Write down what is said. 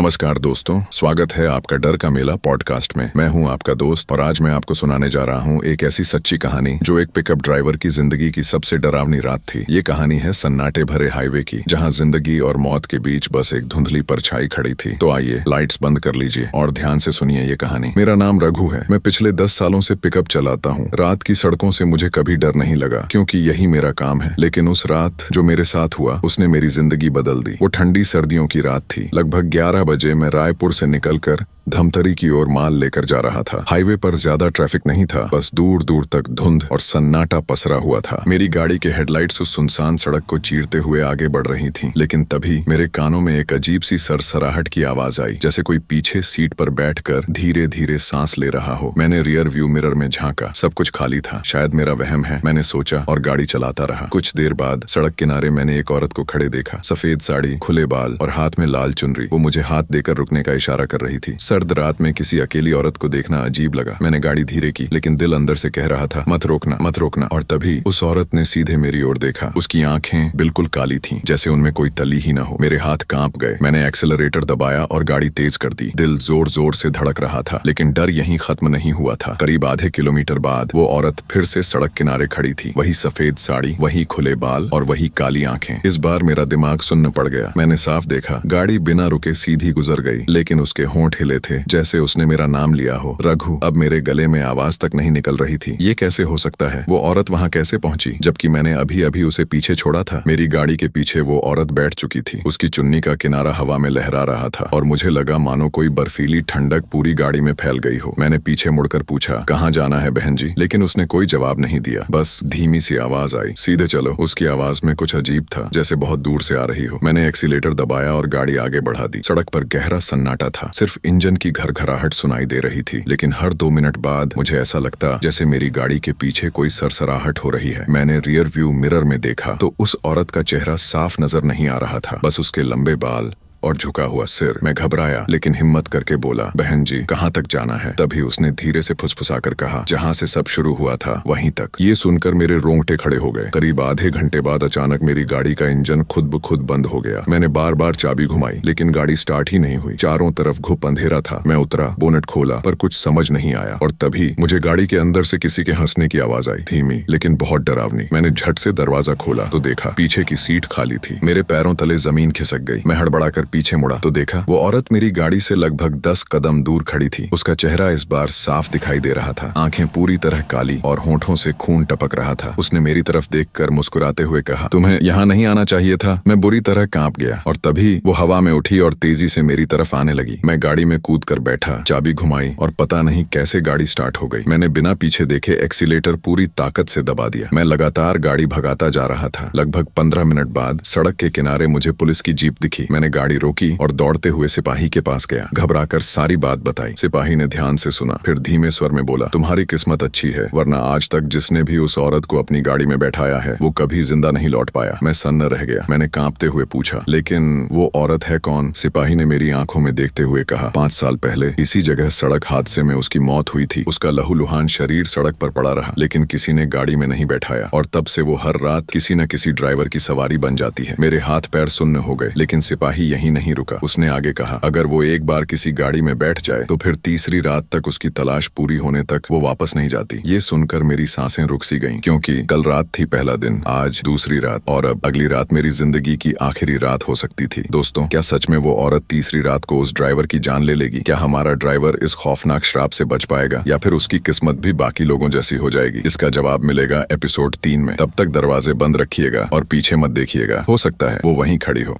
नमस्कार दोस्तों, स्वागत है आपका डर का मेला पॉडकास्ट में। मैं हूं आपका दोस्त और आज मैं आपको सुनाने जा रहा हूं एक ऐसी सच्ची कहानी जो एक पिकअप ड्राइवर की जिंदगी की सबसे डरावनी रात थी। ये कहानी है सन्नाटे भरे हाईवे की, जहां जिंदगी और मौत के बीच बस एक धुंधली परछाई खड़ी थी। तो आइए लाइट्स बंद कर लीजिए और ध्यान से सुनिए ये कहानी। मेरा नाम रघु है। मैं पिछले 10 सालों से पिकअप चलाता हूँ। रात की सड़कों से मुझे कभी डर नहीं लगा क्योंकि यही मेरा काम है। लेकिन उस रात जो मेरे साथ हुआ उसने मेरी जिंदगी बदल दी। वो ठंडी सर्दियों की रात थी। लगभग 11 बजे मैं रायपुर से निकलकर धमतरी की ओर माल लेकर जा रहा था। हाईवे पर ज्यादा ट्रैफिक नहीं था, बस दूर दूर तक धुंध और सन्नाटा पसरा हुआ था। मेरी गाड़ी के हेडलाइट्स उस सुनसान सड़क को चीरते हुए आगे बढ़ रही थीं। लेकिन तभी मेरे कानों में एक अजीब सी सरसराहट की आवाज आई, जैसे कोई पीछे सीट पर बैठकर धीरे धीरे सांस ले रहा हो। मैंने रियर व्यू मिरर में झांका, सब कुछ खाली था। शायद मेरा वहम है, मैंने सोचा और गाड़ी चलाता रहा। कुछ देर बाद सड़क किनारे मैंने एक औरत को खड़े देखा। सफेद साड़ी, खुले बाल और हाथ में लाल चुनरी। वो मुझे हाथ देकर रुकने का इशारा कर रही थी। सर्द रात में किसी अकेली औरत को देखना अजीब लगा। मैंने गाड़ी धीरे की, लेकिन दिल अंदर से कह रहा था मत रोकना, मत रोकना। और तभी उस औरत ने सीधे मेरी ओर देखा। उसकी आंखें बिल्कुल काली थीं, जैसे उनमें कोई तली ही न हो। मेरे हाथ कांप गए। मैंने एक्सेलरेटर दबाया और गाड़ी तेज कर दी। दिल जोर जोर से धड़क रहा था, लेकिन डर यहीं खत्म नहीं हुआ था। करीब आधे किलोमीटर बाद वो औरत फिर से सड़क किनारे खड़ी थी। वही सफेद साड़ी, वही खुले बाल और वही काली आंखें। इस बार मेरा दिमाग सुन्न पड़ गया। मैंने साफ देखा, गाड़ी बिना रुके सीधी गुजर गई, लेकिन उसके होंठ हिले थे जैसे उसने मेरा नाम लिया हो, रघु। अब मेरे गले में आवाज तक नहीं निकल रही थी। ये कैसे हो सकता है? वो औरत वहां कैसे पहुंची जबकि मैंने अभी अभी उसे पीछे छोड़ा था? मेरी गाड़ी के पीछे वो औरत बैठ चुकी थी। उसकी चुन्नी का किनारा हवा में लहरा रहा था और मुझे लगा मानो कोई बर्फीली ठंडक पूरी गाड़ी में फैल गई हो। मैंने पीछे मुड़कर पूछा, कहाँ जाना है बहन जी? लेकिन उसने कोई जवाब नहीं दिया। बस धीमी सी आवाज आई, सीधे चलो। उसकी आवाज में कुछ अजीब था, जैसे बहुत दूर से आ रही हो। मैंने एक्सीलेटर दबाया और गाड़ी आगे बढ़ा दी। सड़क पर गहरा सन्नाटा था, सिर्फ इंजन की घरघराहट सुनाई दे रही थी। लेकिन हर 2 मिनट बाद मुझे ऐसा लगता जैसे मेरी गाड़ी के पीछे कोई सरसराहट हो रही है। मैंने रियर व्यू मिरर में देखा तो उस औरत का चेहरा साफ नजर नहीं आ रहा था, बस उसके लंबे बाल और झुका हुआ सिर। मैं घबराया लेकिन हिम्मत करके बोला, बहन जी कहाँ तक जाना है? तभी उसने धीरे से फुसफुसाकर कहा, जहाँ से सब शुरू हुआ था वहीं तक। ये सुनकर मेरे रोंगटे खड़े हो गए। करीब आधे घंटे बाद अचानक मेरी गाड़ी का इंजन खुद ब खुद बंद हो गया। मैंने बार बार चाबी घुमाई लेकिन गाड़ी स्टार्ट ही नहीं हुई। चारों तरफ घुप अंधेरा था। मैं उतरा, बोनट खोला, पर कुछ समझ नहीं आया। और तभी मुझे गाड़ी के अंदर से किसी के हंसने की आवाज आई, धीमी लेकिन बहुत डरावनी। मैंने झट से दरवाजा खोला तो देखा पीछे की सीट खाली थी। मेरे पैरों तले जमीन खिसक गई। मैं हड़बड़ाकर पीछे मुड़ा तो देखा वो औरत मेरी गाड़ी से लगभग 10 कदम दूर खड़ी थी। उसका चेहरा इस बार साफ दिखाई दे रहा था, आंखें पूरी तरह काली और होंठों से खून टपक रहा था। उसने मेरी तरफ देखकर मुस्कुराते हुए कहा, तुम्हें यहाँ नहीं आना चाहिए था। मैं बुरी तरह कांप गया और तभी वो हवा में उठी और तेजी से मेरी तरफ आने लगी। मैं गाड़ी में कूद कर बैठा, चाबी घुमाई और पता नहीं कैसे गाड़ी स्टार्ट हो गई। मैंने बिना पीछे देखे एक्सीलेटर पूरी ताकत से दबा दिया। मैं लगातार गाड़ी भगाता जा रहा था। लगभग 15 मिनट बाद सड़क के किनारे मुझे पुलिस की जीप दिखी। मैंने गाड़ी रोकी और दौड़ते हुए सिपाही के पास गया। घबराकर सारी बात बताई। सिपाही ने ध्यान से सुना, फिर धीमे स्वर में बोला, तुम्हारी किस्मत अच्छी है, वरना आज तक जिसने भी उस औरत को अपनी गाड़ी में बैठाया है वो कभी जिंदा नहीं लौट पाया। मैं सन्न रह गया। मैंने कांपते हुए पूछा, लेकिन वो औरत है कौन? सिपाही ने मेरी आंखों में देखते हुए कहा, 5 साल पहले इसी जगह सड़क हादसे में उसकी मौत हुई थी। उसका लहूलुहान शरीर सड़क पर पड़ा रहा, लेकिन किसी ने गाड़ी में नहीं बैठाया और तब से वो हर रात किसी न किसी ड्राइवर की सवारी बन जाती है। मेरे हाथ पैर सुन्न हो गए, लेकिन सिपाही यहीं नहीं रुका। उसने आगे कहा, अगर वो एक बार किसी गाड़ी में बैठ जाए तो फिर तीसरी रात तक उसकी तलाश पूरी होने तक वो वापस नहीं जाती। ये सुनकर मेरी सांसें रुक सी गईं, क्योंकि कल रात थी पहला दिन, आज दूसरी रात और अब अगली रात मेरी जिंदगी की आखिरी रात हो सकती थी। दोस्तों, क्या सच में वो औरत तीसरी रात को उस ड्राइवर की जान ले लेगी? क्या हमारा ड्राइवर इस खौफनाक श्राप से बच पाएगा या फिर उसकी किस्मत भी बाकी लोगों जैसी हो जाएगी? इसका जवाब मिलेगा एपिसोड 3 में। तब तक दरवाजे बंद रखिएगा और पीछे मत देखिएगा, हो सकता है वो वहीं खड़ी हो।